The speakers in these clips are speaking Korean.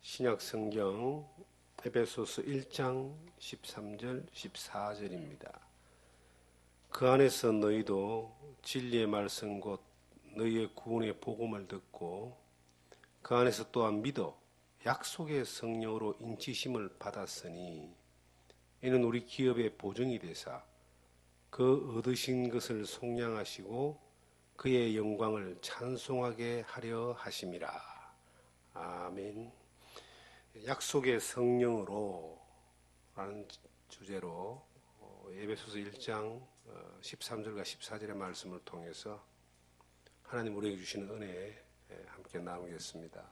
신약성경 에베소서 1장 13절 14절입니다. 그 안에서 너희도 진리의 말씀 곧 너희의 구원의 복음을 듣고 그 안에서 또한 믿어 약속의 성령으로 인치심을 받았으니 이는 우리 기업의 보증이 되사 그 얻으신 것을 속량하시고 그의 영광을 찬송하게 하려 하심이라. 아멘. 약속의 성령으로 라는 주제로 에베소서 1장 13절과 14절의 말씀을 통해서 하나님 우리에게 주시는 은혜에 함께 나누겠습니다.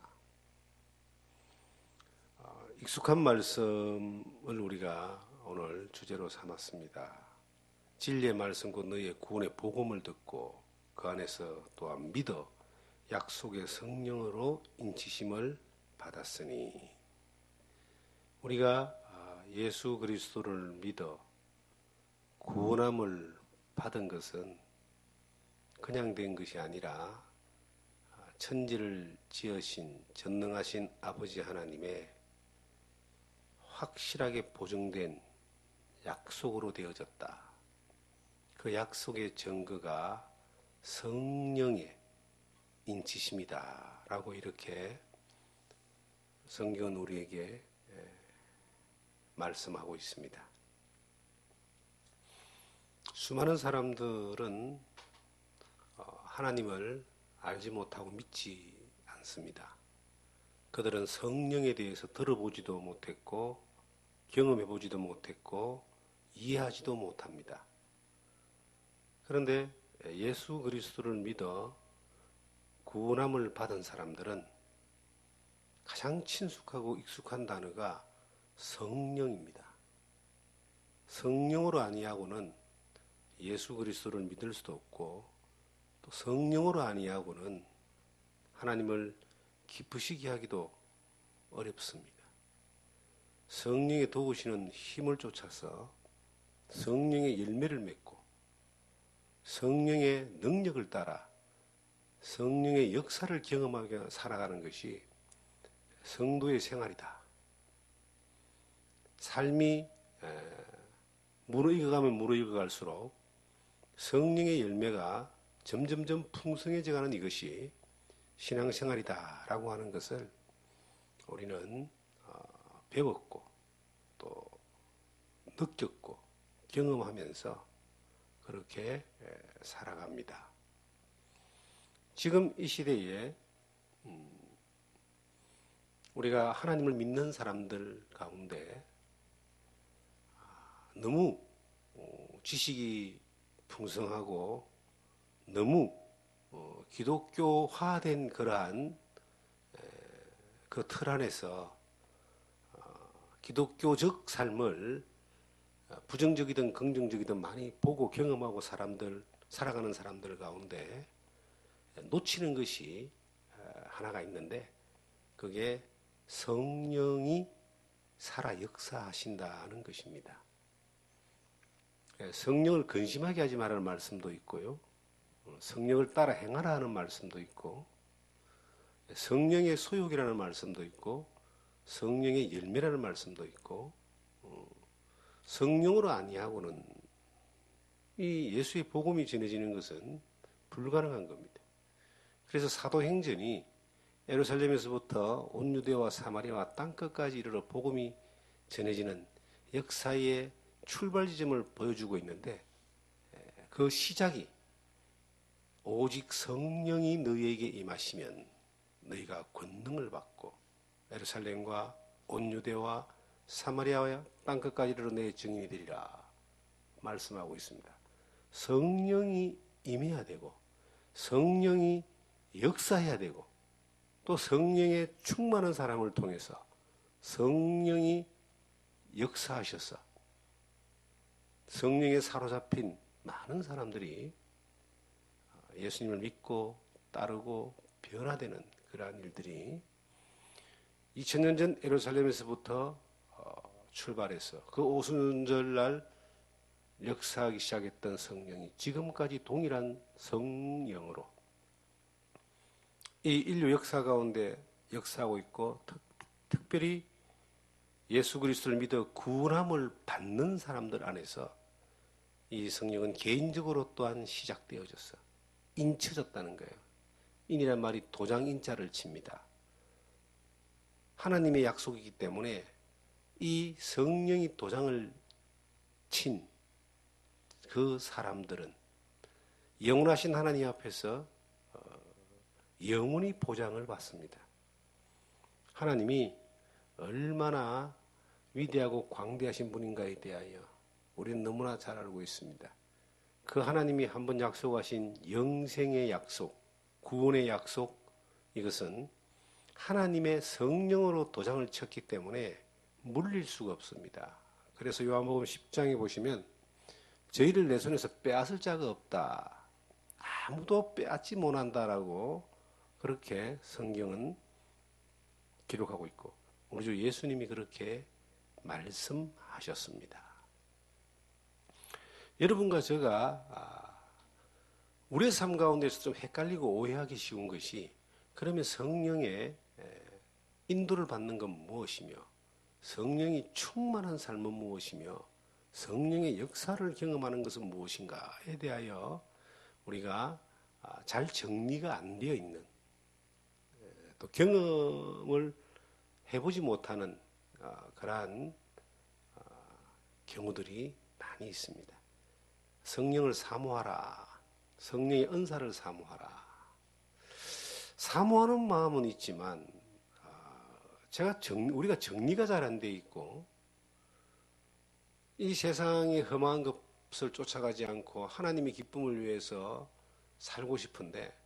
익숙한 말씀을 우리가 오늘 주제로 삼았습니다. 진리의 말씀 곧 너희의 구원의 복음을 듣고 그 안에서 또한 믿어 약속의 성령으로 인치심을 받았으니, 우리가 예수 그리스도를 믿어 구원함을 받은 것은 그냥 된 것이 아니라 천지를 지으신 전능하신 아버지 하나님의 확실하게 보증된 약속으로 되어졌다. 그 약속의 증거가 성령의 인치심이다 라고 이렇게 성경은 우리에게 말씀하고 있습니다. 수많은 사람들은 하나님을 알지 못하고 믿지 않습니다. 그들은 성령에 대해서 들어보지도 못했고 경험해보지도 못했고 이해하지도 못합니다. 그런데 예수 그리스도를 믿어 구원함을 받은 사람들은 가장 친숙하고 익숙한 단어가 성령입니다. 성령으로 아니하고는 예수 그리스도를 믿을 수도 없고, 또 성령으로 아니하고는 하나님을 기쁘시게 하기도 어렵습니다. 성령의 도우시는 힘을 쫓아서 성령의 열매를 맺고 성령의 능력을 따라 성령의 역사를 경험하며 살아가는 것이 성도의 생활이다. 삶이 무르익어가면 무르익어갈수록 성령의 열매가 점점점 풍성해져가는 이것이 신앙생활이다라고 하는 것을 우리는 배웠고 또 느꼈고 경험하면서 그렇게 살아갑니다. 지금 이 시대에 우리가 하나님을 믿는 사람들 가운데 너무 지식이 풍성하고 너무 기독교화된 그러한 그 틀 안에서 기독교적 삶을 부정적이든 긍정적이든 많이 보고 경험하고 살아가는 사람들 가운데 놓치는 것이 하나가 있는데, 그게 성령이 살아 역사하신다는 것입니다. 성령을 근심하게 하지 말라는 말씀도 있고요, 성령을 따라 행하라 하는 말씀도 있고, 성령의 소욕이라는 말씀도 있고, 성령의 열매라는 말씀도 있고, 성령으로 아니하고는 이 예수의 복음이 전해지는 것은 불가능한 겁니다. 그래서 사도행전이 예루살렘에서부터 온 유대와 사마리아와 땅끝까지 이르러 복음이 전해지는 역사의 출발 지점을 보여주고 있는데, 그 시작이 오직 성령이 너희에게 임하시면 너희가 권능을 받고 예루살렘과 온 유대와 사마리아와 땅끝까지 이르러 내 증인이 되리라 말씀하고 있습니다. 성령이 임해야 되고 성령이 역사해야 되고 또 성령의 충만한 사람을 통해서 성령이 역사하셔서 성령에 사로잡힌 많은 사람들이 예수님을 믿고 따르고 변화되는 그러한 일들이 2000년 전 예루살렘에서부터 출발해서 그 오순절날 역사하기 시작했던 성령이 지금까지 동일한 성령으로 이 인류 역사 가운데 역사하고 있고 특별히 예수 그리스도를 믿어 구원함을 받는 사람들 안에서 이 성령은 개인적으로 또한 시작되어졌어. 인쳐졌다는 거예요. 인이란 말이 도장 인자를 칩니다. 하나님의 약속이기 때문에 이 성령이 도장을 친 그 사람들은 영원하신 하나님 앞에서 영원히 보장을 받습니다. 하나님이 얼마나 위대하고 광대하신 분인가에 대하여 우리는 너무나 잘 알고 있습니다. 그 하나님이 한번 약속하신 영생의 약속, 구원의 약속, 이것은 하나님의 성령으로 도장을 쳤기 때문에 물릴 수가 없습니다. 그래서 요한복음 10장에 보시면 저희를 내 손에서 빼앗을 자가 없다. 아무도 빼앗지 못한다라고 그렇게 성경은 기록하고 있고 우리 주 예수님이 그렇게 말씀하셨습니다. 여러분과 제가 우리의 삶 가운데서 좀 헷갈리고 오해하기 쉬운 것이 그러면 성령의 인도를 받는 건 무엇이며 성령이 충만한 삶은 무엇이며 성령의 역사를 경험하는 것은 무엇인가에 대하여 우리가 잘 정리가 안 되어 있는 또 경험을 해보지 못하는 그러한 경우들이 많이 있습니다. 성령을 사모하라. 성령의 은사를 사모하라. 사모하는 마음은 있지만 우리가 정리가 잘 안 돼 있고 이 세상의 험한 것을 쫓아가지 않고 하나님의 기쁨을 위해서 살고 싶은데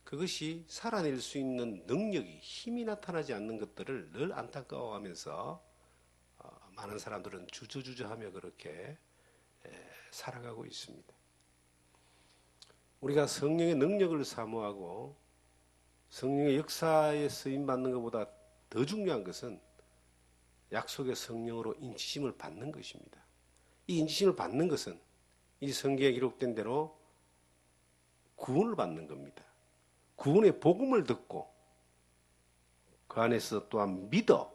그것이 살아낼 수 있는 능력이 힘이 나타나지 않는 것들을 늘 안타까워하면서 많은 사람들은 주저주저하며 그렇게 살아가고 있습니다. 우리가 성령의 능력을 사모하고 성령의 역사에 쓰임받는 것보다 더 중요한 것은 약속의 성령으로 인치심을 받는 것입니다. 이 인치심을 받는 것은 이 성경에 기록된 대로 구원을 받는 겁니다. 구원의 복음을 듣고 그 안에서 또한 믿어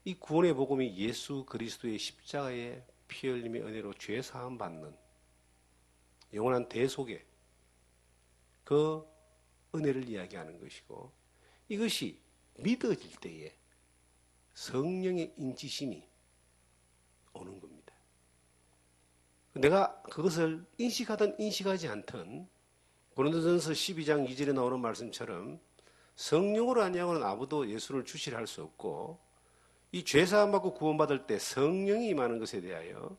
이 구원의 복음이 예수 그리스도의 십자가의 피 흘림의 은혜로 죄 사함 받는 영원한 대속의 그 은혜를 이야기하는 것이고 이것이 믿어질 때에 성령의 인치심이 오는 겁니다. 내가 그것을 인식하든 인식하지 않든 고린도전서 12장 2절에 나오는 말씀처럼 성령으로 아니하고는 아무도 예수를 주시라 할 수 없고 이 죄사함 받고 구원받을 때 성령이 임하는 것에 대하여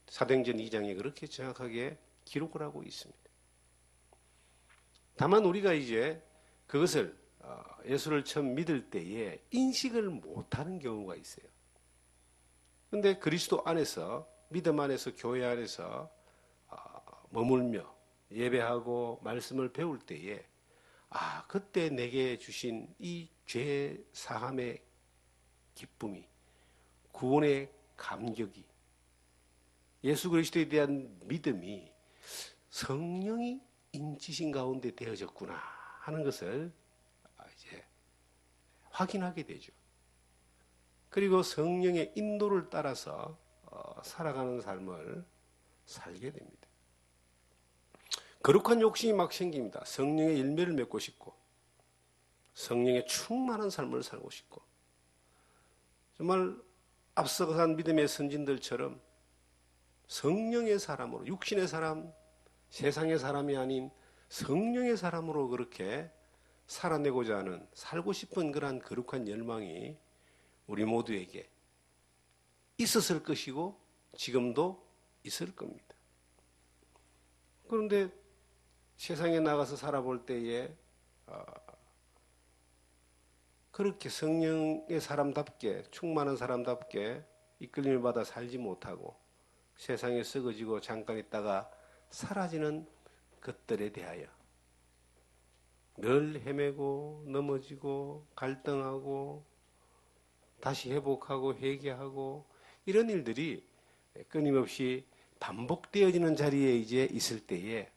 사도행전 2장에 그렇게 정확하게 기록을 하고 있습니다. 다만 우리가 이제 그것을 예수를 처음 믿을 때에 인식을 못하는 경우가 있어요. 그런데 그리스도 안에서 믿음 안에서 교회 안에서 머물며 예배하고 말씀을 배울 때에 그때 내게 주신 이 죄 사함의 기쁨이 구원의 감격이 예수 그리스도에 대한 믿음이 성령이 인치신 가운데 되어졌구나 하는 것을 이제 확인하게 되죠. 그리고 성령의 인도를 따라서 살아가는 삶을 살게 됩니다. 거룩한 욕심이 막 생깁니다. 성령의 열매를 맺고 싶고 성령의 충만한 삶을 살고 싶고 정말 앞서간 믿음의 선진들처럼 성령의 사람으로 육신의 사람, 세상의 사람이 아닌 성령의 사람으로 그렇게 살아내고자 하는 살고 싶은 그러한 거룩한 열망이 우리 모두에게 있었을 것이고 지금도 있을 겁니다. 그런데 세상에 나가서 살아볼 때에 그렇게 성령의 사람답게 충만한 사람답게 이끌림을 받아 살지 못하고 세상에 썩어지고 잠깐 있다가 사라지는 것들에 대하여 늘 헤매고 넘어지고 갈등하고 다시 회복하고 회개하고 이런 일들이 끊임없이 반복되어지는 자리에 이제 있을 때에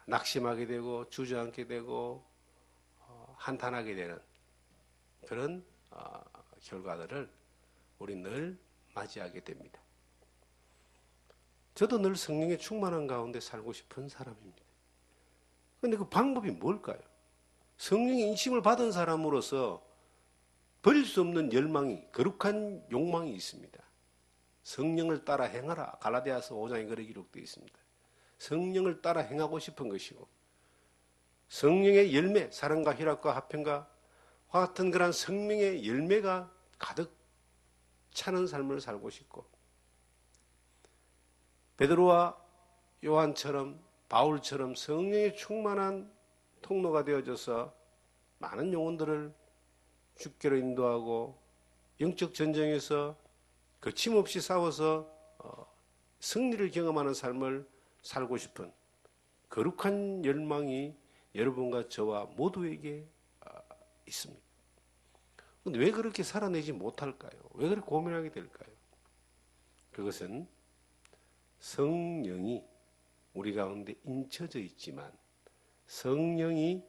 낙심하게 되고 주저앉게 되고 한탄하게 되는 그런 결과들을 우리 늘 맞이하게 됩니다. 저도 늘 성령의 충만한 가운데 살고 싶은 사람입니다. 그런데 그 방법이 뭘까요? 성령의 인심을 받은 사람으로서 버릴 수 없는 열망이, 거룩한 욕망이 있습니다. 성령을 따라 행하라. 갈라디아서 5장에 그렇게 기록되어 있습니다. 성령을 따라 행하고 싶은 것이고, 성령의 열매, 사랑과 희락과 화평과 같은 그런 성령의 열매가 가득 차는 삶을 살고 싶고, 베드로와 요한처럼, 바울처럼 성령의 충만한 통로가 되어져서 많은 영혼들을 주께로 인도하고 영적 전쟁에서 거침없이 싸워서 승리를 경험하는 삶을 살고 싶은 거룩한 열망이 여러분과 저와 모두에게 있습니다. 그런데 왜 그렇게 살아내지 못할까요? 왜 그렇게 고민하게 될까요? 그것은 성령이 우리 가운데 인쳐져 있지만 성령이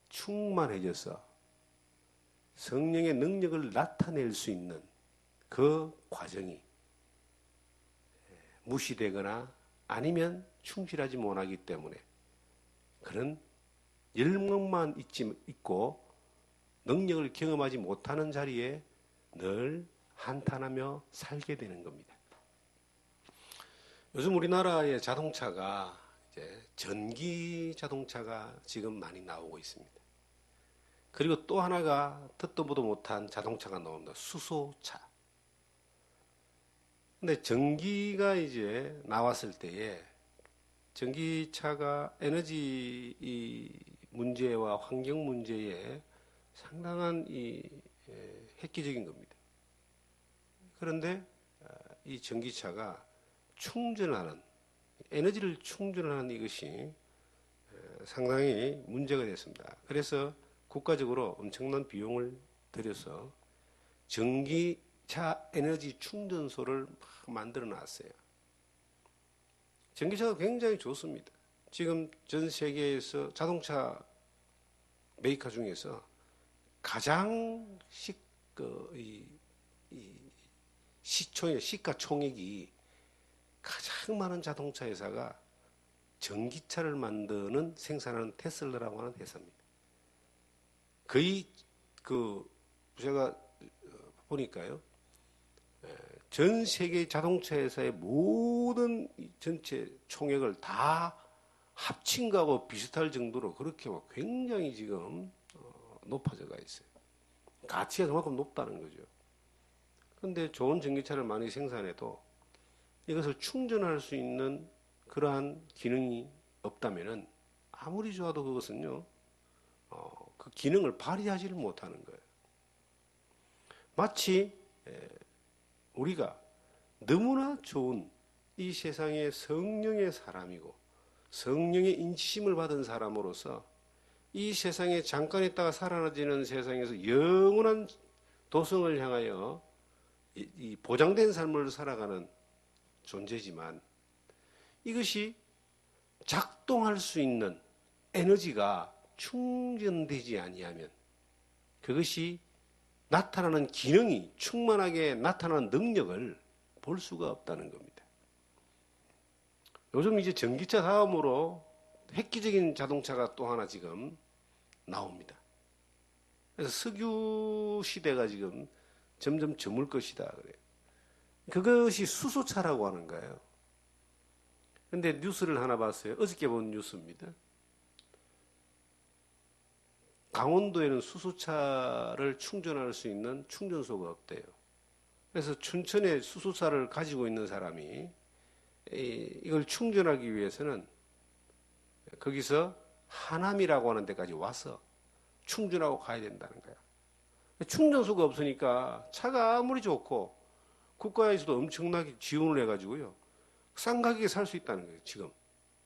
충만해져서 성령의 능력을 나타낼 수 있는 그 과정이 무시되거나 아니면 충실하지 못하기 때문에 그런 열망만 있고 능력을 경험하지 못하는 자리에 늘 한탄하며 살게 되는 겁니다. 요즘 우리나라의 자동차가 이제 전기 자동차가 지금 많이 나오고 있습니다. 그리고 또 하나가 듣도 보도 못한 자동차가 나옵니다. 수소차. 근데 전기가 이제 나왔을 때에 전기차가 에너지 문제와 환경 문제에 상당한 획기적인 겁니다. 그런데 이 전기차가 충전하는, 에너지를 충전하는 이것이 상당히 문제가 됐습니다. 그래서 국가적으로 엄청난 비용을 들여서 전기차 에너지 충전소를 막 만들어 놨어요. 전기차가 굉장히 좋습니다. 지금 전 세계에서 자동차 메이커 중에서 가장 시가총액이 가장 많은 자동차 회사가 전기차를 만드는 생산하는 테슬라라고 하는 회사입니다. 거의 제가 보니까요, 전 세계 자동차 회사의 모든 전체 총액을 다 합친 거하고 비슷할 정도로 그렇게 굉장히 지금 높아져가 있어요. 가치가 그만큼 높다는 거죠. 그런데 좋은 전기차를 많이 생산해도 이것을 충전할 수 있는 그러한 기능이 없다면은 아무리 좋아도 그것은요, 그 기능을 발휘하지를 못하는 거예요. 마치 우리가 너무나 좋은 이 세상의 성령의 사람이고 성령의 인치심을 받은 사람으로서 이 세상에 잠깐 있다가 사라지는 세상에서 영원한 도성을 향하여 이 보장된 삶을 살아가는 존재지만 이것이 작동할 수 있는 에너지가 충전되지 아니하면 그것이 나타나는 기능이 충만하게 나타나는 능력을 볼 수가 없다는 겁니다. 요즘 이제 전기차 다음으로 획기적인 자동차가 또 하나 지금 나옵니다. 그래서 석유 시대가 지금 점점 저물 것이다 그래요. 그것이 수소차라고 하는 거예요. 근데 뉴스를 하나 봤어요. 어저께 본 뉴스입니다. 강원도에는 수소차를 충전할 수 있는 충전소가 없대요. 그래서 춘천에 수소차를 가지고 있는 사람이 이걸 충전하기 위해서는 거기서 하남이라고 하는 데까지 와서 충전하고 가야 된다는 거야. 충전소가 없으니까 차가 아무리 좋고 국가에서도 엄청나게 지원을 해가지고요. 싼 가격에 살 수 있다는 거예요, 지금.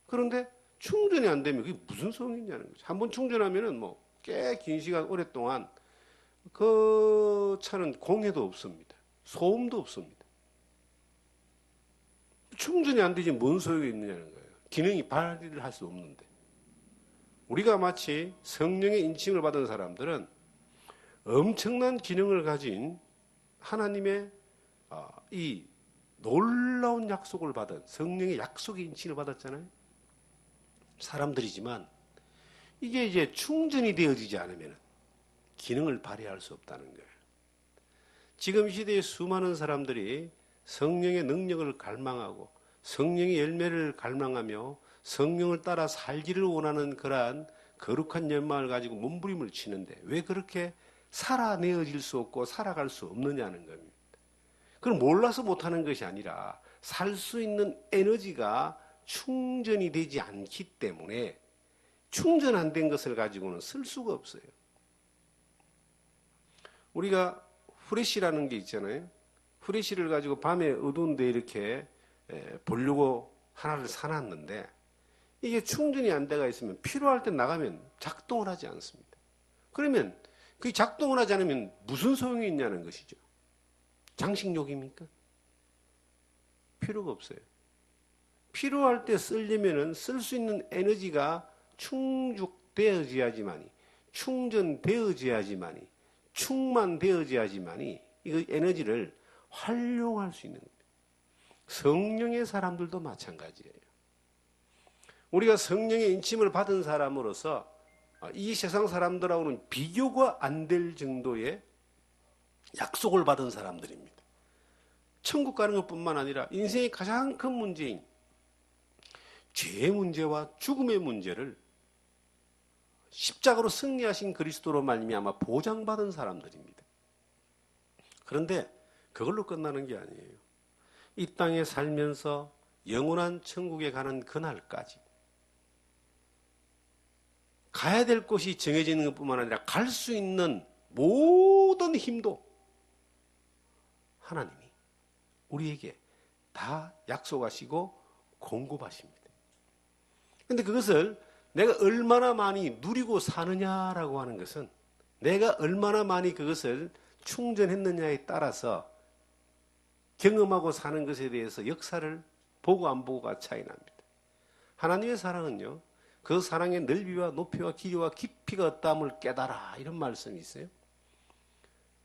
그런데 충전이 안 되면 그게 무슨 소용이 있냐는 거죠. 한번 충전하면은 꽤 긴 시간 오랫동안 그 차는 공해도 없습니다. 소음도 없습니다. 충전이 안 되지 뭔 소용이 있느냐는 거예요. 기능이 발휘를 할 수 없는데. 우리가 마치 성령의 인칭을 받은 사람들은 엄청난 기능을 가진 하나님의 이 놀라운 약속을 받은 성령의 약속의 인칭을 받았잖아요. 사람들이지만 이게 이제 충전이 되어지지 않으면 기능을 발휘할 수 없다는 거예요. 지금 시대에 수많은 사람들이 성령의 능력을 갈망하고 성령의 열매를 갈망하며 성령을 따라 살기를 원하는 그러한 거룩한 열망을 가지고 몸부림을 치는데 왜 그렇게 살아내어질 수 없고 살아갈 수 없느냐는 겁니다. 그럼 몰라서 못하는 것이 아니라 살 수 있는 에너지가 충전이 되지 않기 때문에 충전 안 된 것을 가지고는 쓸 수가 없어요. 우리가 후레쉬라는 게 있잖아요. 후레쉬를 가지고 밤에 어두운데 이렇게 보려고 하나를 사놨는데 이게 충전이 안 돼가 있으면 필요할 때 나가면 작동을 하지 않습니다. 그러면 그 작동을 하지 않으면 무슨 소용이 있냐는 것이죠. 장식용입니까? 필요가 없어요. 필요할 때 쓰려면은 쓸 수 있는 에너지가 충족되어져야지만이, 충전되어져야지만이, 충만되어져야지만이 이 에너지를 활용할 수 있는 겁니다. 성령의 사람들도 마찬가지예요. 우리가 성령의 인침을 받은 사람으로서 이 세상 사람들하고는 비교가 안 될 정도의 약속을 받은 사람들입니다. 천국 가는 것뿐만 아니라 인생의 가장 큰 문제인 죄의 문제와 죽음의 문제를 십자가로 승리하신 그리스도로 말미암아 보장받은 사람들입니다. 그런데 그걸로 끝나는 게 아니에요. 이 땅에 살면서 영원한 천국에 가는 그날까지 가야 될 곳이 정해지는 것뿐만 아니라 갈 수 있는 모든 힘도 하나님이 우리에게 다 약속하시고 공급하십니다. 그런데 그것을 내가 얼마나 많이 누리고 사느냐라고 하는 것은 내가 얼마나 많이 그것을 충전했느냐에 따라서 경험하고 사는 것에 대해서 역사를 보고 안 보고가 차이 납니다. 하나님의 사랑은요, 그 사랑의 넓이와 높이와 길이와 깊이가 어떠함을 깨달아, 이런 말씀이 있어요.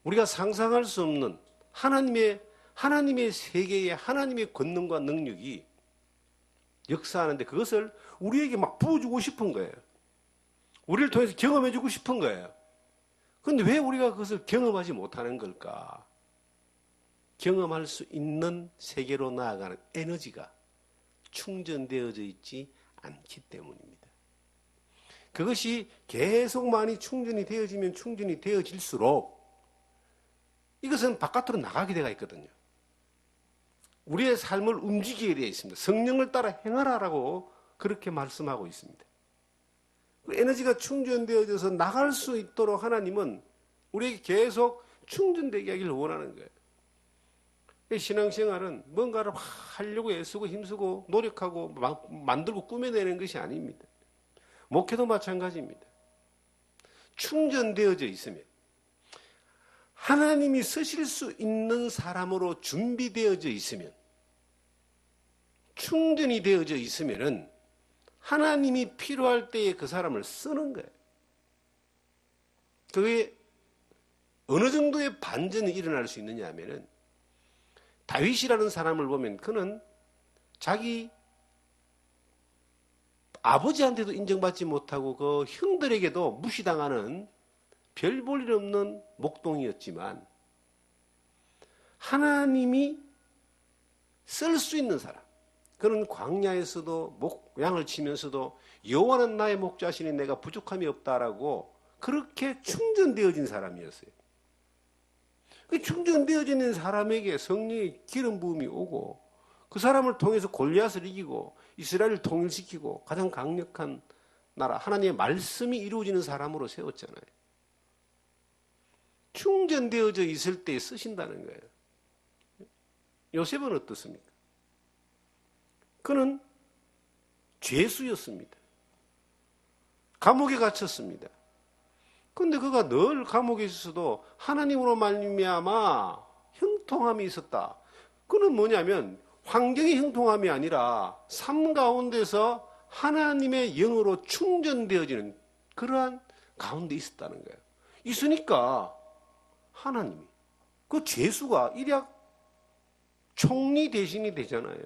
우리가 상상할 수 없는 하나님의 세계의 하나님의 권능과 능력이 역사하는데 그것을 우리에게 막 부어주고 싶은 거예요. 우리를 통해서 경험해주고 싶은 거예요. 그런데 왜 우리가 그것을 경험하지 못하는 걸까? 경험할 수 있는 세계로 나아가는 에너지가 충전되어져 있지 않기 때문입니다. 그것이 계속 많이 충전이 되어지면 충전이 되어질수록 이것은 바깥으로 나가게 되어 있거든요. 우리의 삶을 움직이게 되어 있습니다. 성령을 따라 행하라라고 그렇게 말씀하고 있습니다. 그 에너지가 충전되어져서 나갈 수 있도록 하나님은 우리에게 계속 충전되게 하기를 원하는 거예요. 신앙생활은 뭔가를 하려고 애쓰고 힘쓰고 노력하고 만들고 꾸며내는 것이 아닙니다. 목회도 마찬가지입니다. 충전되어져 있으면 하나님이 쓰실 수 있는 사람으로 준비되어져 있으면 충전이 되어져 있으면은 하나님이 필요할 때에 그 사람을 쓰는 거예요. 그게 어느 정도의 반전이 일어날 수 있느냐 하면은 다윗이라는 사람을 보면 그는 자기 아버지한테도 인정받지 못하고 그 형들에게도 무시당하는 별 볼 일 없는 목동이었지만 하나님이 쓸 수 있는 사람, 그는 광야에서도 양을 치면서도 여호와는 나의 목자시니 내가 부족함이 없다라고 그렇게 충전되어진 사람이었어요. 그 충전되어지는 사람에게 성령의 기름 부음이 오고 그 사람을 통해서 골리앗을 이기고 이스라엘을 통일시키고 가장 강력한 나라 하나님의 말씀이 이루어지는 사람으로 세웠잖아요. 충전되어져 있을 때 쓰신다는 거예요. 요셉은 어떻습니까? 그는 죄수였습니다. 감옥에 갇혔습니다. 그런데 그가 늘 감옥에 있어도 하나님으로 말미암아 형통함이 있었다. 그는 뭐냐면 환경의 형통함이 아니라 삶 가운데서 하나님의 영으로 충전되어지는 그러한 가운데 있었다는 거예요. 있으니까 하나님이. 그 죄수가 일약 총리 대신이 되잖아요.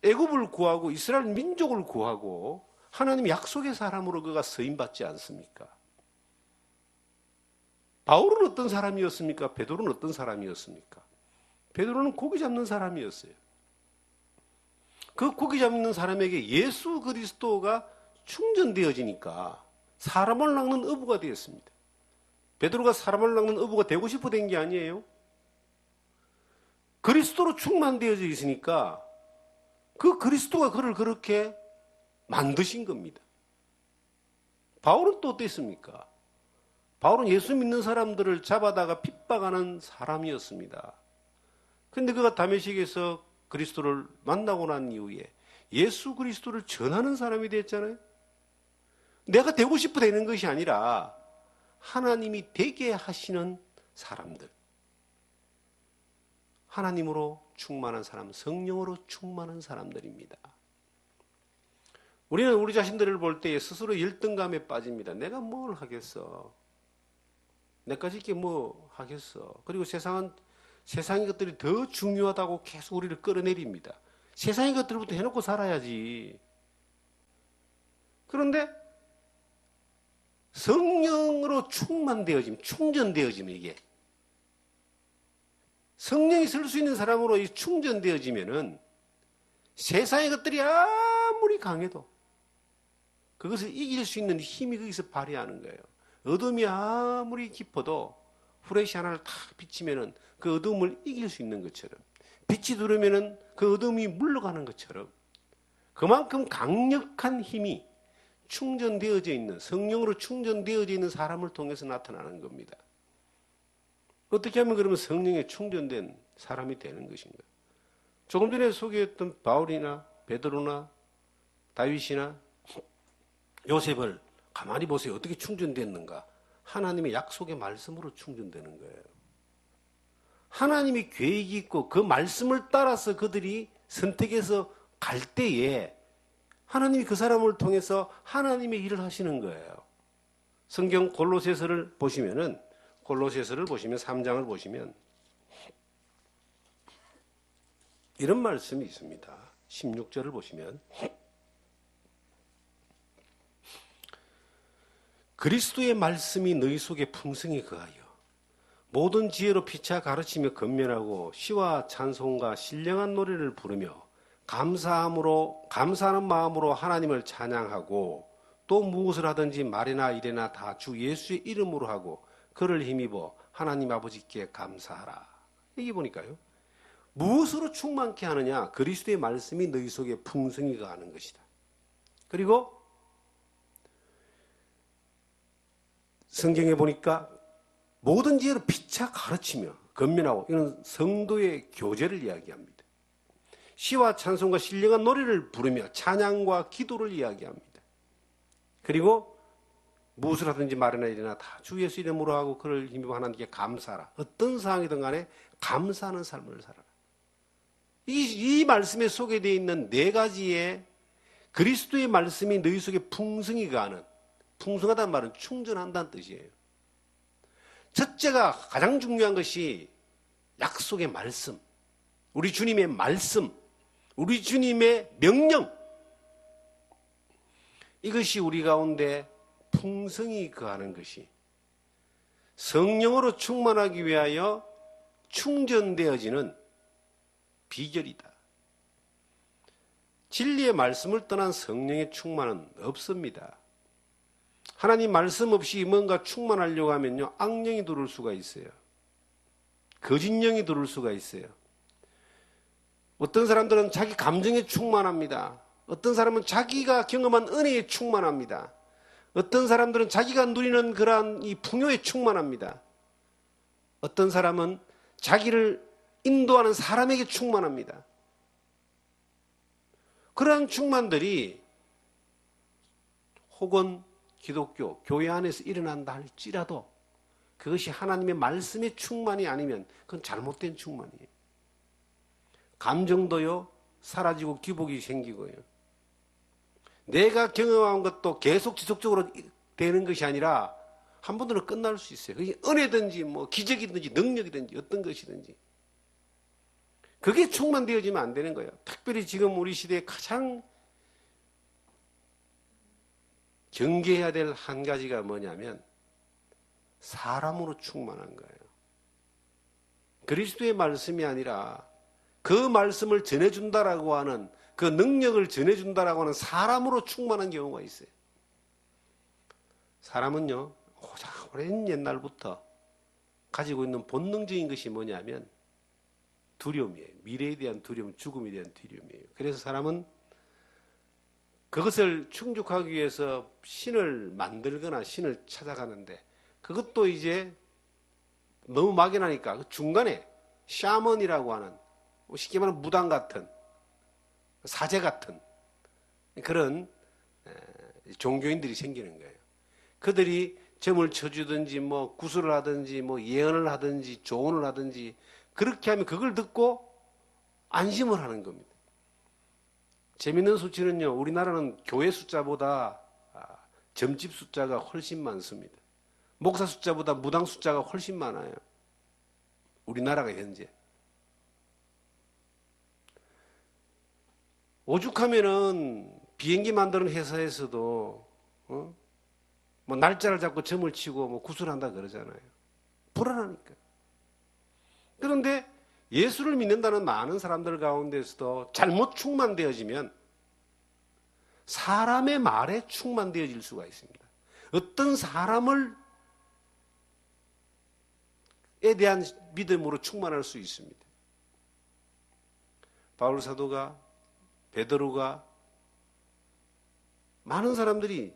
애굽을 구하고 이스라엘 민족을 구하고 하나님 약속의 사람으로 그가 쓰임받지 않습니까? 바울은 어떤 사람이었습니까? 베드로는 어떤 사람이었습니까? 베드로는 고기 잡는 사람이었어요. 그 고기 잡는 사람에게 예수 그리스도가 충전되어지니까 사람을 낚는 어부가 되었습니다. 베드로가 사람을 낚는 어부가 되고 싶어 된 게 아니에요. 그리스도로 충만되어져 있으니까 그 그리스도가 그를 그렇게 만드신 겁니다. 바울은 또 어땠습니까? 바울은 예수 믿는 사람들을 잡아다가 핍박하는 사람이었습니다. 그런데 그가 다메섹에서 그리스도를 만나고 난 이후에 예수 그리스도를 전하는 사람이 됐잖아요. 내가 되고 싶어 되는 것이 아니라 하나님이 되게 하시는 사람들. 하나님으로 충만한 사람, 성령으로 충만한 사람들입니다. 우리는 우리 자신들을 볼 때 스스로 열등감에 빠집니다. 내가 뭘 하겠어? 내까지 이게 뭐 하겠어? 그리고 세상의 것들이 더 중요하다고 계속 우리를 끌어내립니다. 세상의 것들부터 해놓고 살아야지. 그런데 성령으로 충전되어지면 이게 성령이 쓸 수 있는 사람으로 충전되어지면은 세상의 것들이 아무리 강해도 그것을 이길 수 있는 힘이 거기서 발휘하는 거예요. 어둠이 아무리 깊어도 후레쉬 하나를 탁 비치면은 그 어둠을 이길 수 있는 것처럼, 빛이 들어오면은 그 어둠이 물러가는 것처럼 그만큼 강력한 힘이 충전되어져 있는, 성령으로 충전되어져 있는 사람을 통해서 나타나는 겁니다. 어떻게 하면 그러면 성령에 충전된 사람이 되는 것인가? 조금 전에 소개했던 바울이나 베드로나 다윗이나 요셉을 가만히 보세요. 어떻게 충전됐는가? 하나님의 약속의 말씀으로 충전되는 거예요. 하나님이 계획이 있고 그 말씀을 따라서 그들이 선택해서 갈 때에 하나님이 그 사람을 통해서 하나님의 일을 하시는 거예요. 성경 골로새서를 보시면 3장을 보시면 이런 말씀이 있습니다. 16절을 보시면 그리스도의 말씀이 너희 속에 풍성히 거하여 모든 지혜로 피차 가르치며 건면하고 시와 찬송과 신령한 노래를 부르며 감사하는 마음으로 하나님을 찬양하고 또 무엇을 하든지 말이나 일이나 다 주 예수의 이름으로 하고 그를 힘입어 하나님 아버지께 감사하라. 여기 보니까요. 무엇으로 충만케 하느냐? 그리스도의 말씀이 너희 속에 풍성히 거하는 것이다. 그리고 성경에 보니까 모든 지혜로 피차 가르치며 건면하고, 이런 성도의 교제를 이야기합니다. 시와 찬송과 신령한 노래를 부르며 찬양과 기도를 이야기합니다. 그리고 무엇을 하든지 말이나 일이나 다 주 예수 이름으로 하고 그를 힘입어 하나님께 감사하라. 어떤 상황이든 간에 감사하는 삶을 살아라. 이 말씀에 소개되어 있는 네 가지의 그리스도의 말씀이 너희 속에 풍성히 가는, 풍성하다는 말은 충전한다는 뜻이에요. 첫째가 가장 중요한 것이 약속의 말씀, 우리 주님의 말씀, 우리 주님의 명령, 이것이 우리 가운데 풍성히 거하는 것이 성령으로 충만하기 위하여 충전되어지는 비결이다. 진리의 말씀을 떠난 성령의 충만은 없습니다. 하나님 말씀 없이 뭔가 충만하려고 하면요, 악령이 들어올 수가 있어요. 거짓령이 들어올 수가 있어요. 어떤 사람들은 자기 감정에 충만합니다. 어떤 사람은 자기가 경험한 은혜에 충만합니다. 어떤 사람들은 자기가 누리는 그러한 이 풍요에 충만합니다. 어떤 사람은 자기를 인도하는 사람에게 충만합니다. 그러한 충만들이 혹은 기독교, 교회 안에서 일어난다 할지라도 그것이 하나님의 말씀의 충만이 아니면 그건 잘못된 충만이에요. 감정도요, 사라지고 기복이 생기고요. 내가 경험한 것도 계속 지속적으로 되는 것이 아니라 한 번으로 끝날 수 있어요. 그게 은혜든지 뭐 기적이든지 능력이든지 어떤 것이든지. 그게 충만되어지면 안 되는 거예요. 특별히 지금 우리 시대에 가장 경계해야 될 한 가지가 뭐냐면 사람으로 충만한 거예요. 그리스도의 말씀이 아니라 그 말씀을 전해준다라고 하는 그 능력을 전해준다라고 하는 사람으로 충만한 경우가 있어요. 사람은요, 오랜 옛날부터 가지고 있는 본능적인 것이 뭐냐면 두려움이에요. 미래에 대한 두려움, 죽음에 대한 두려움이에요. 그래서 사람은 그것을 충족하기 위해서 신을 만들거나 신을 찾아가는데 그것도 이제 너무 막연하니까 그 중간에 샤먼이라고 하는 쉽게 말하면 무당 같은 사제 같은 그런 종교인들이 생기는 거예요. 그들이 점을 쳐주든지 뭐 구슬을 하든지 뭐 예언을 하든지 조언을 하든지 그렇게 하면 그걸 듣고 안심을 하는 겁니다. 재밌는 수치는요, 우리나라는 교회 숫자보다 점집 숫자가 훨씬 많습니다. 목사 숫자보다 무당 숫자가 훨씬 많아요. 우리나라가 현재. 오죽하면은 비행기 만드는 회사에서도 뭐 날짜를 잡고 점을 치고 뭐 구슬한다 그러잖아요. 불안하니까. 그런데 예수를 믿는다는 많은 사람들 가운데서도 잘못 충만되어지면 사람의 말에 충만되어질 수가 있습니다. 어떤 사람을 에 대한 믿음으로 충만할 수 있습니다. 바울 사도가 베드로가 많은 사람들이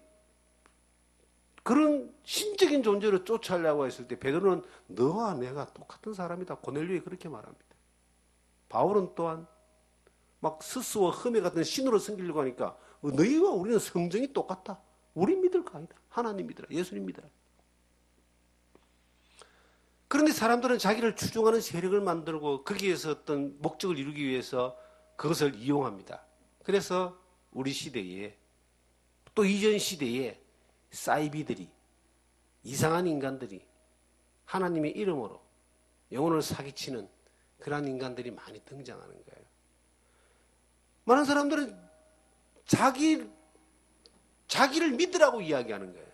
그런 신적인 존재로 쫓아내려고 했을 때 베드로는 너와 내가 똑같은 사람이다. 고넬료에 그렇게 말합니다. 바울은 또한 막 스스와 흠에 같은 신으로 섬기려고 하니까 너희와 우리는 성정이 똑같다. 우리 믿을 거 아니다. 하나님 믿으라. 예수님 믿으라. 그런데 사람들은 자기를 추종하는 세력을 만들고 거기에서 어떤 목적을 이루기 위해서 그것을 이용합니다. 그래서 우리 시대에 또 이전 시대에 사이비들이 이상한 인간들이 하나님의 이름으로 영혼을 사기치는 그런 인간들이 많이 등장하는 거예요. 많은 사람들은 자기를 믿으라고 이야기하는 거예요.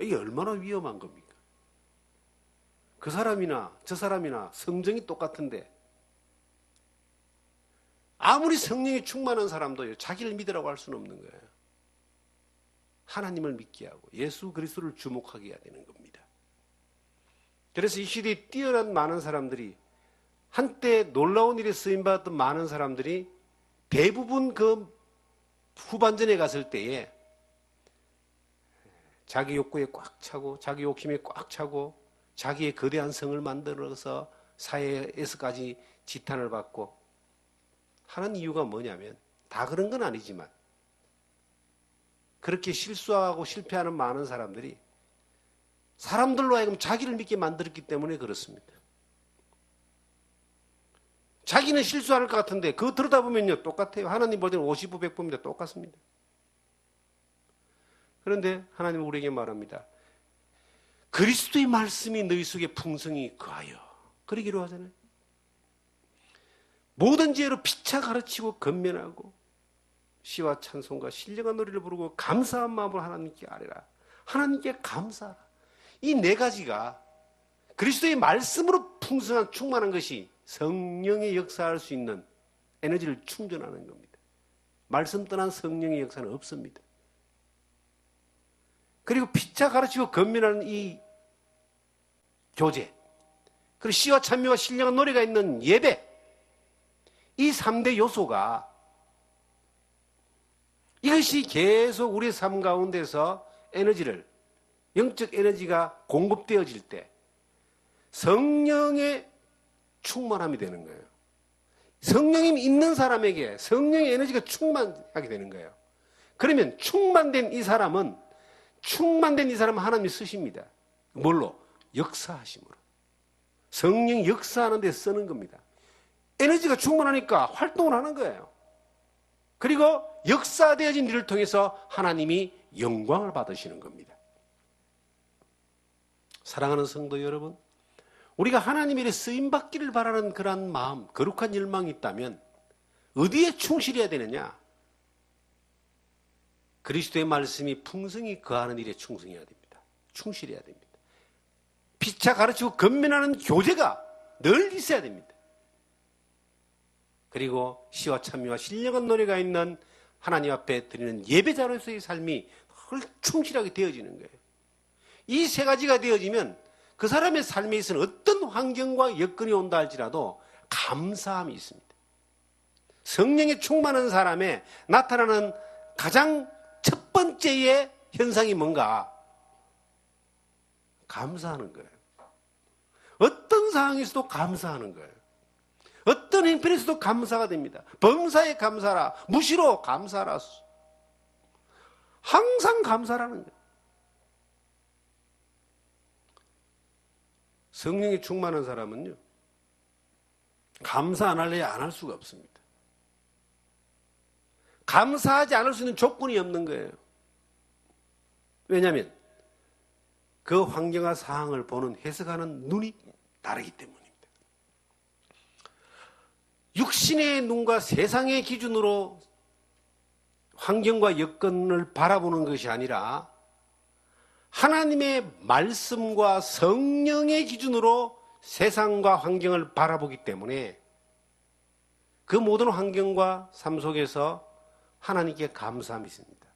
이게 얼마나 위험한 겁니까? 그 사람이나 저 사람이나 성정이 똑같은데 아무리 성령이 충만한 사람도요, 자기를 믿으라고 할 수는 없는 거예요. 하나님을 믿게 하고 예수 그리스도를 주목하게 해야 되는 겁니다. 그래서 이 시대에 뛰어난 많은 사람들이 한때 놀라운 일에 쓰임받았던 많은 사람들이 대부분 그 후반전에 갔을 때에 자기 욕구에 꽉 차고 자기 욕심에 꽉 차고 자기의 거대한 성을 만들어서 사회에서까지 지탄을 받고 하는 이유가 뭐냐면 다 그런 건 아니지만 그렇게 실수하고 실패하는 많은 사람들이 사람들로 하여금 자기를 믿게 만들었기 때문에 그렇습니다. 자기는 실수할 것 같은데 그거 들여다보면요 똑같아요. 하나님 볼 때는 50부 100부입니다. 똑같습니다. 그런데 하나님은 우리에게 말합니다. 그리스도의 말씀이 너희 속에 풍성히 거하여 그러기로 하잖아요. 모든 지혜로 피차 가르치고 건면하고 시와 찬송과 신령한 노래를 부르고 감사한 마음으로 하나님께 아뢰라. 하나님께 감사하라. 이 네 가지가 그리스도의 말씀으로 풍성한 충만한 것이 성령의 역사할 수 있는 에너지를 충전하는 겁니다. 말씀 떠난 성령의 역사는 없습니다. 그리고 피차 가르치고 건면하는 이 교제, 그리고 시와 찬미와 신령한 노래가 있는 예배, 이 3대 요소가 이것이 계속 우리의 삶 가운데서 에너지를, 영적 에너지가 공급되어질 때 성령의 충만함이 되는 거예요. 성령이 있는 사람에게 성령의 에너지가 충만하게 되는 거예요. 그러면 충만된 이 사람은 하나님이 쓰십니다. 뭘로? 역사하심으로. 성령이 역사하는 데 쓰는 겁니다. 에너지가 충만하니까 활동을 하는 거예요. 그리고 역사되어진 일을 통해서 하나님이 영광을 받으시는 겁니다. 사랑하는 성도 여러분, 우리가 하나님의 쓰임받기를 바라는 그러한 마음, 거룩한 열망이 있다면 어디에 충실해야 되느냐? 그리스도의 말씀이 풍성히 거하는 일에 충성해야 됩니다. 충실해야 됩니다. 피차 가르치고 건면하는 교제가 늘 있어야 됩니다. 그리고 시와 찬미와 신령한 노래가 있는 하나님 앞에 드리는 예배자로서의 삶이 충실하게 되어지는 거예요. 이 세 가지가 되어지면 그 사람의 삶에 있어서 어떤 환경과 여건이 온다 할지라도 감사함이 있습니다. 성령에 충만한 사람에 나타나는 가장 첫 번째의 현상이 뭔가? 감사하는 거예요. 어떤 상황에서도 감사하는 거예요. 어떤 형편에서도 감사가 됩니다. 범사에 감사라, 무시로 감사라. 항상 감사라는 거예요. 성령에 충만한 사람은요, 감사 안 할래야 안 할 수가 없습니다. 감사하지 않을 수 있는 조건이 없는 거예요. 왜냐하면 그 환경과 상황을 보는 해석하는 눈이 다르기 때문입니다. 육신의 눈과 세상의 기준으로 환경과 여건을 바라보는 것이 아니라 하나님의 말씀과 성령의 기준으로 세상과 환경을 바라보기 때문에 그 모든 환경과 삶 속에서 하나님께 감사함이 있습니다.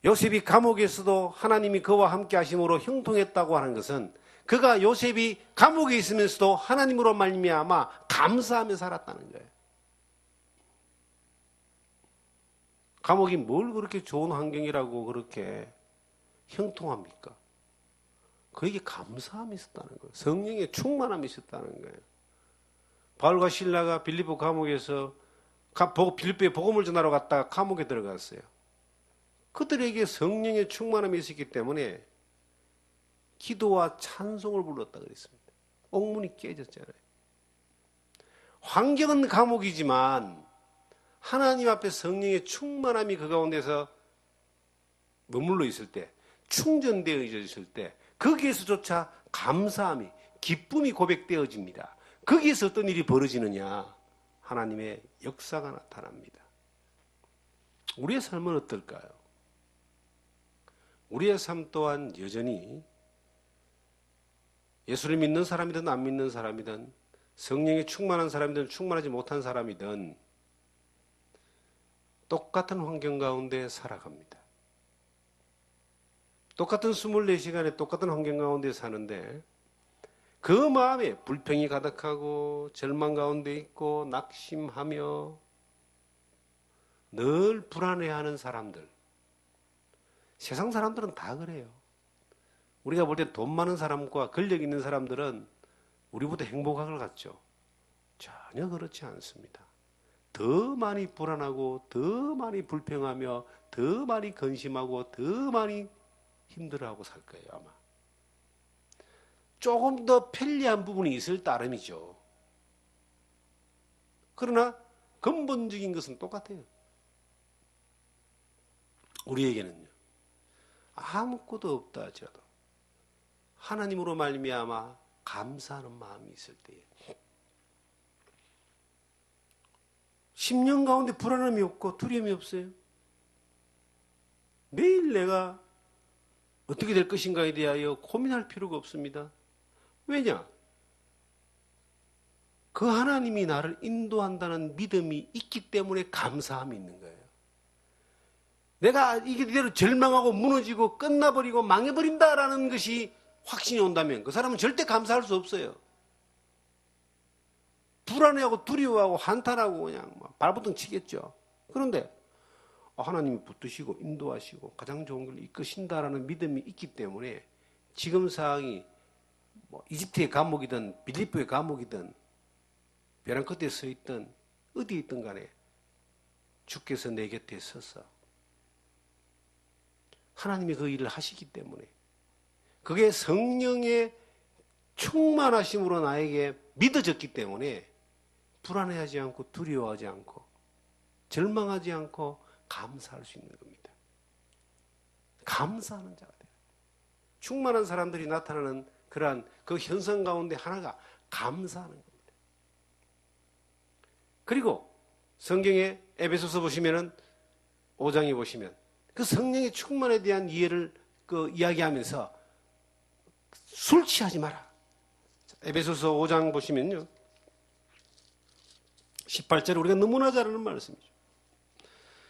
요셉이 감옥에서도 하나님이 그와 함께 하심으로 형통했다고 하는 것은 그가 요셉이 감옥에 있으면서도 하나님으로 말미암아 감사하며 살았다는 거예요. 감옥이 뭘 그렇게 좋은 환경이라고 그렇게 형통합니까? 그에게 감사함이 있었다는 거예요. 성령의 충만함이 있었다는 거예요. 바울과 실라가 빌립보 감옥에서 빌립보에 복음을 전하러 갔다가 감옥에 들어갔어요. 그들에게 성령의 충만함이 있었기 때문에 기도와 찬송을 불렀다 그랬습니다. 옥문이 깨졌잖아요. 환경은 감옥이지만 하나님 앞에 성령의 충만함이 그 가운데서 머물러 있을 때, 충전되어 있을 때 거기에서조차 감사함이, 기쁨이 고백되어집니다. 거기에서 어떤 일이 벌어지느냐? 하나님의 역사가 나타납니다. 우리의 삶은 어떨까요? 우리의 삶 또한 여전히 예수를 믿는 사람이든 안 믿는 사람이든 성령에 충만한 사람이든 충만하지 못한 사람이든 똑같은 환경 가운데 살아갑니다. 똑같은 24시간에 똑같은 환경 가운데 사는데 그 마음에 불평이 가득하고 절망 가운데 있고 낙심하며 늘 불안해하는 사람들. 세상 사람들은 다 그래요. 우리가 볼 때 돈 많은 사람과 권력 있는 사람들은 우리보다 행복한 것 같죠? 전혀 그렇지 않습니다. 더 많이 불안하고 더 많이 불평하며 더 많이 근심하고 더 많이 힘들어하고 살 거예요, 아마. 조금 더 편리한 부분이 있을 따름이죠. 그러나 근본적인 것은 똑같아요. 우리에게는요, 아무것도 없다 하더라도 하나님으로 말미암아 감사하는 마음이 있을 때에 10년 가운데 불안함이 없고 두려움이 없어요. 매일 내가 어떻게 될 것인가에 대하여 고민할 필요가 없습니다. 왜냐? 그 하나님이 나를 인도한다는 믿음이 있기 때문에 감사함이 있는 거예요. 내가 이대로 절망하고 무너지고 끝나버리고 망해버린다라는 것이 확신이 온다면 그 사람은 절대 감사할 수 없어요. 불안해하고 두려워하고 한탄하고 그냥 발버둥 치겠죠. 그런데 하나님이 붙드시고 인도하시고 가장 좋은 걸 이끄신다라는 믿음이 있기 때문에 지금 상황이 이집트의 감옥이든 빌립보의 감옥이든 벼랑 끝에 서 있든 어디에 있든 간에 주께서 내 곁에 서서 하나님이 그 일을 하시기 때문에 그게 성령의 충만하심으로 나에게 믿어졌기 때문에 불안해하지 않고 두려워하지 않고 절망하지 않고 감사할 수 있는 겁니다. 감사하는 자가 돼요. 충만한 사람들이 나타나는 그러한 그 현상 가운데 하나가 감사하는 겁니다. 그리고 성경의 에베소서 보시면은 5장에 보시면 그 성령의 충만에 대한 이해를 이야기하면서 술 취하지 마라. 에베소서 5장 보시면요. 18절 우리가 너무나 잘 아는 말씀이죠.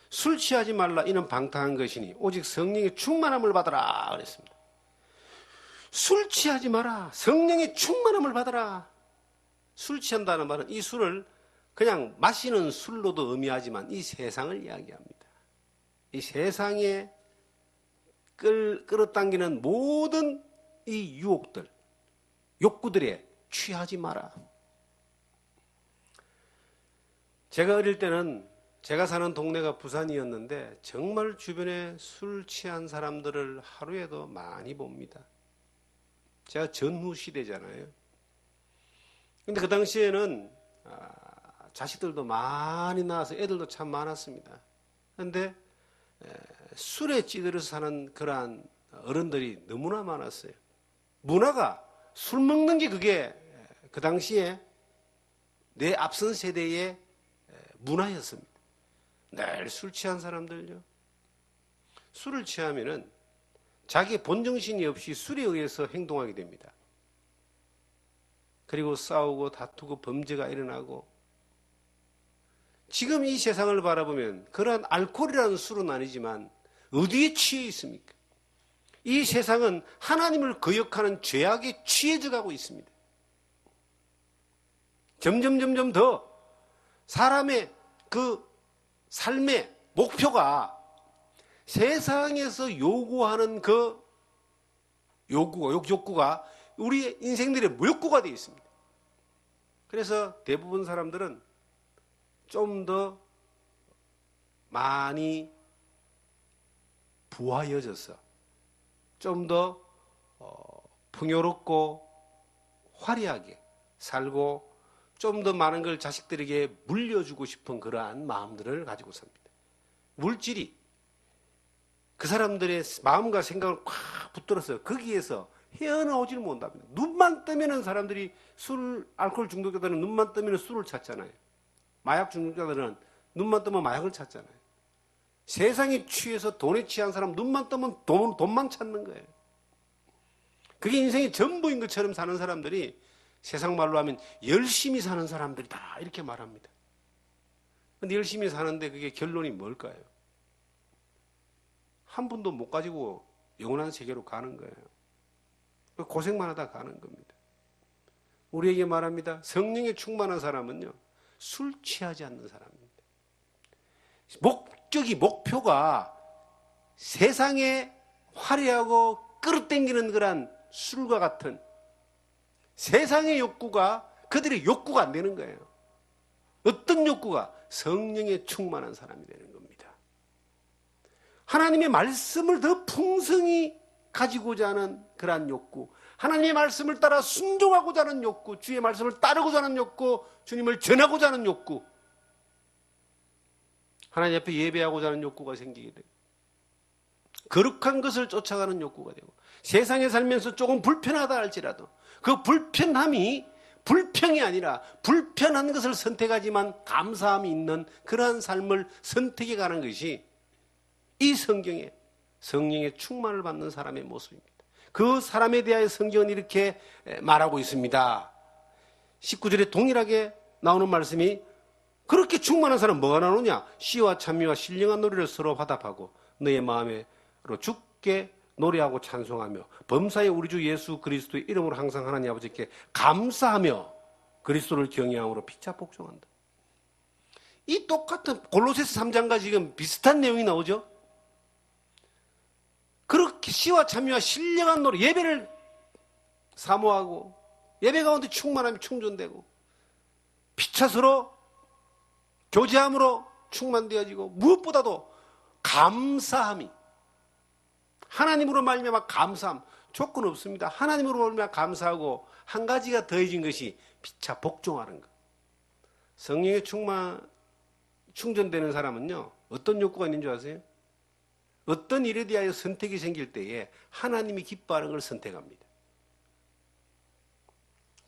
술 취하지 말라 이는 방탕한 것이니 오직 성령의 충만함을 받아라 그랬습니다. 술 취하지 마라. 성령의 충만함을 받아라. 술 취한다는 말은 이 술을 그냥 마시는 술로도 의미하지만 이 세상을 이야기합니다. 이 세상에 끌어당기는 모든 이 유혹들, 욕구들에 취하지 마라. 제가 어릴 때는 제가 사는 동네가 부산이었는데 정말 주변에 술 취한 사람들을 하루에도 많이 봅니다. 제가 전후 시대잖아요. 근데 그 당시에는 자식들도 많이 낳아서 애들도 참 많았습니다. 그런데 술에 찌들어서 사는 그러한 어른들이 너무나 많았어요. 문화가 술 먹는 게 그게 그 당시에 내 앞선 세대의 문화였습니다. 늘 술 취한 사람들요. 술을 취하면은 자기 본정신이 없이 술에 의해서 행동하게 됩니다. 그리고 싸우고 다투고 범죄가 일어나고 지금 이 세상을 바라보면 그러한 알코올이라는 술은 아니지만 어디에 취해 있습니까? 이 세상은 하나님을 거역하는 죄악에 취해져 가고 있습니다. 점점 더 사람의 그 삶의 목표가 세상에서 요구하는 그 욕구가 우리의 인생들의 욕구가 되어 있습니다. 그래서 대부분 사람들은 좀 더 많이 부하여져서 좀 더 풍요롭고 화려하게 살고 좀 더 많은 걸 자식들에게 물려주고 싶은 그러한 마음들을 가지고 삽니다. 물질이 그 사람들의 마음과 생각을 꽉 붙들어서 거기에서 헤어나오지를 못합니다. 눈만 뜨면은 사람들이 알코올 중독자들은 눈만 뜨면 술을 찾잖아요. 마약 중독자들은 눈만 뜨면 마약을 찾잖아요. 세상에 취해서 돈에 취한 사람 눈만 뜨면 돈만 찾는 거예요. 그게 인생의 전부인 것처럼 사는 사람들이 세상 말로 하면 열심히 사는 사람들이다 이렇게 말합니다. 그런데 열심히 사는데 그게 결론이 뭘까요? 한 푼도 못 가지고 영원한 세계로 가는 거예요. 고생만 하다 가는 겁니다. 우리에게 말합니다. 성령에 충만한 사람은요. 술 취하지 않는 사람입니다. 목표가 세상에 화려하고 끌어당기는 그런 술과 같은 세상의 욕구가 그들의 욕구가 안 되는 거예요. 어떤 욕구가? 성령에 충만한 사람이 되는 겁니다. 하나님의 말씀을 더 풍성히 가지고자 하는 그러한 욕구, 하나님의 말씀을 따라 순종하고자 하는 욕구, 주의 말씀을 따르고자 하는 욕구, 주님을 전하고자 하는 욕구, 하나님 앞에 예배하고자 하는 욕구가 생기게 되고 거룩한 것을 쫓아가는 욕구가 되고 세상에 살면서 조금 불편하다 할지라도 그 불편함이 불평이 아니라 불편한 것을 선택하지만 감사함이 있는 그러한 삶을 선택해 가는 것이 이 성경에 성령의 충만을 받는 사람의 모습입니다. 그 사람에 대하여 성경은 이렇게 말하고 있습니다. 19절에 동일하게 나오는 말씀이 그렇게 충만한 사람 뭐가 나오느냐? 시와 찬미와 신령한 노래를 서로 화답하고 너의 마음으로 주께 노래하고 찬송하며 범사에 우리 주 예수 그리스도의 이름으로 항상 하나님 아버지께 감사하며 그리스도를 경외함으로 피차 복종한다. 이 똑같은 골로새서 3장과 지금 비슷한 내용이 나오죠. 그렇게 시와 찬미와 신령한 노래, 예배를 사모하고 예배 가운데 충만함이 충전되고 피차 서로 교제함으로 충만되어지고 무엇보다도 감사함이 하나님으로 말미암아 감사함 조건 없습니다. 하나님으로 말미암아 감사하고 한 가지가 더해진 것이 피차 복종하는 것. 성령에 충전되는 사람은요 어떤 욕구가 있는 줄 아세요? 어떤 일에 대하여 선택이 생길 때에 하나님이 기뻐하는 걸 선택합니다.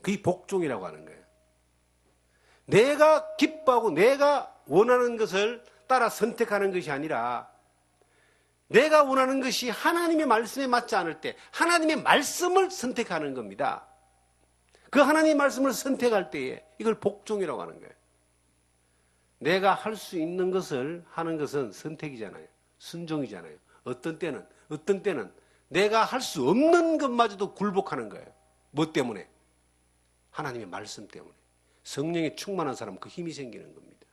그게 복종이라고 하는 거예요. 내가 기뻐하고 내가 원하는 것을 따라 선택하는 것이 아니라 내가 원하는 것이 하나님의 말씀에 맞지 않을 때 하나님의 말씀을 선택하는 겁니다. 그 하나님의 말씀을 선택할 때에 이걸 복종이라고 하는 거예요. 내가 할 수 있는 것을 하는 것은 선택이잖아요. 순종이잖아요. 어떤 때는 내가 할 수 없는 것마저도 굴복하는 거예요. 뭐 때문에? 하나님의 말씀 때문에. 성령에 충만한 사람은 그 힘이 생기는 겁니다.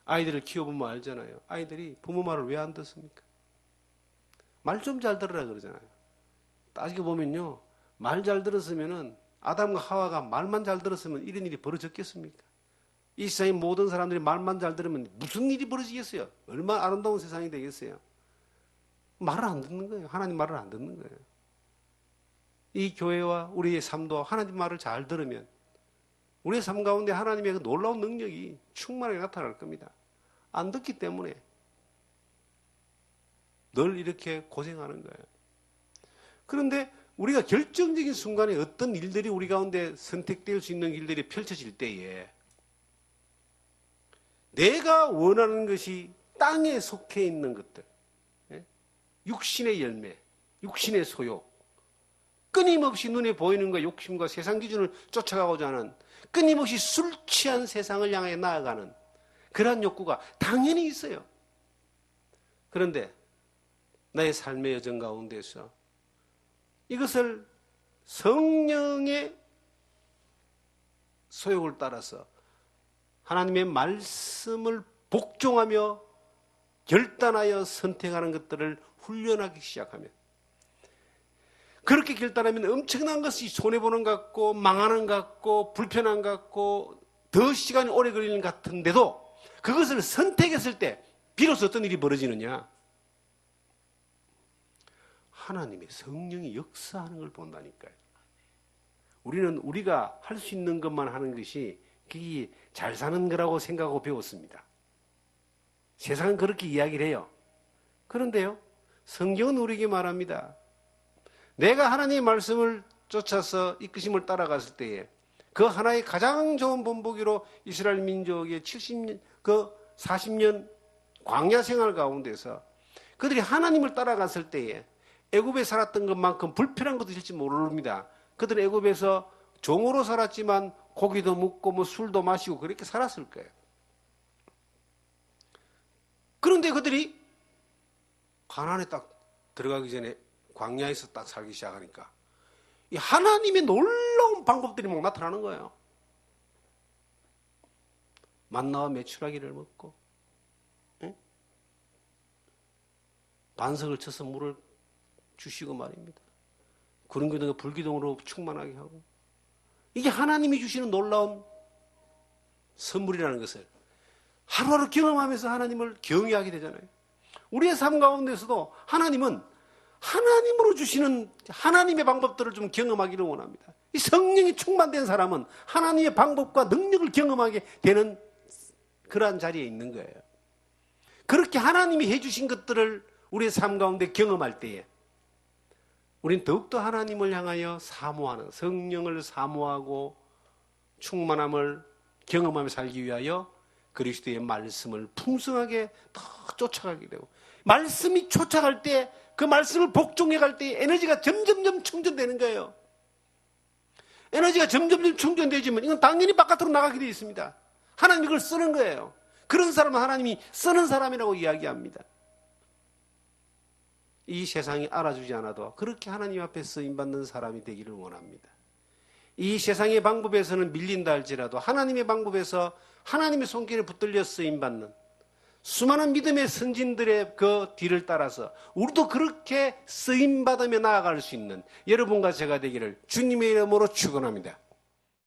아이들을 키워보면 알잖아요. 아이들이 부모 말을 왜 안 듣습니까? 말 좀 잘 들으라 그러잖아요. 따지고 보면요, 말 잘 들었으면은 아담과 하와가 말만 잘 들었으면 이런 일이 벌어졌겠습니까? 이 세상의 모든 사람들이 말만 잘 들으면 무슨 일이 벌어지겠어요? 얼마나 아름다운 세상이 되겠어요? 말을 안 듣는 거예요. 하나님 말을 안 듣는 거예요. 이 교회와 우리의 삶도 하나님 말을 잘 들으면 우리의 삶 가운데 하나님의 그 놀라운 능력이 충만하게 나타날 겁니다. 안 듣기 때문에 늘 이렇게 고생하는 거예요. 그런데 우리가 결정적인 순간에 어떤 일들이 우리 가운데 선택될 수 있는 일들이 펼쳐질 때에 내가 원하는 것이 땅에 속해 있는 것들, 육신의 열매, 육신의 소욕, 끊임없이 눈에 보이는 것, 욕심과 세상 기준을 쫓아가고자 하는 끊임없이 술 취한 세상을 향해 나아가는 그러한 욕구가 당연히 있어요. 그런데 나의 삶의 여정 가운데서 이것을 성령의 소욕을 따라서 하나님의 말씀을 복종하며 결단하여 선택하는 것들을 훈련하기 시작하면 그렇게 결단하면 엄청난 것이 손해보는 것 같고 망하는 것 같고 불편한 것 같고 더 시간이 오래 걸리는 것 같은데도 그것을 선택했을 때 비로소 어떤 일이 벌어지느냐? 하나님의 성령이 역사하는 걸 본다니까요. 우리는 우리가 할 수 있는 것만 하는 것이 그게 잘 사는 거라고 생각하고 배웠습니다. 세상은 그렇게 이야기를 해요. 그런데요, 성경은 우리에게 말합니다. 내가 하나님의 말씀을 쫓아서 이끄심을 따라갔을 때에 그 하나의 가장 좋은 본보기로 이스라엘 민족의 40년 광야 생활 가운데서 그들이 하나님을 따라갔을 때에 애굽에 살았던 것만큼 불편한 것도 있을지 모릅니다. 그들은 애굽에서 종으로 살았지만 고기도 먹고 뭐 술도 마시고 그렇게 살았을 거예요. 그런데 그들이 가나안에 딱 들어가기 전에 광야에서 딱 살기 시작하니까 이 하나님의 놀라운 방법들이 막 나타나는 거예요. 만나와 메추라기를 먹고 반석을 쳐서 물을 주시고 말입니다. 구름 기둥과 불기둥으로 충만하게 하고 이게 하나님이 주시는 놀라운 선물이라는 것을 하루하루 경험하면서 하나님을 경외하게 되잖아요. 우리의 삶 가운데서도 하나님은 하나님으로 주시는 하나님의 방법들을 좀 경험하기를 원합니다. 이 성령이 충만된 사람은 하나님의 방법과 능력을 경험하게 되는 그러한 자리에 있는 거예요. 그렇게 하나님이 해주신 것들을 우리의 삶 가운데 경험할 때에 우린 더욱더 하나님을 향하여 사모하는, 성령을 사모하고 충만함을 경험하며 살기 위하여 그리스도의 말씀을 풍성하게 더 쫓아가게 되고, 말씀이 쫓아갈 때, 그 말씀을 복종해 갈 때 에너지가 점점점 충전되는 거예요. 에너지가 점점점 충전되지만 이건 당연히 바깥으로 나가게 되어 있습니다. 하나님이 그걸 쓰는 거예요. 그런 사람은 하나님이 쓰는 사람이라고 이야기합니다. 이 세상이 알아주지 않아도 그렇게 하나님 앞에 쓰임받는 사람이 되기를 원합니다. 이 세상의 방법에서는 밀린다 할지라도 하나님의 방법에서 하나님의 손길에 붙들려 쓰임받는 수많은 믿음의 선진들의 그 뒤를 따라서 우리도 그렇게 쓰임받으며 나아갈 수 있는 여러분과 제가 되기를 주님의 이름으로 축원합니다.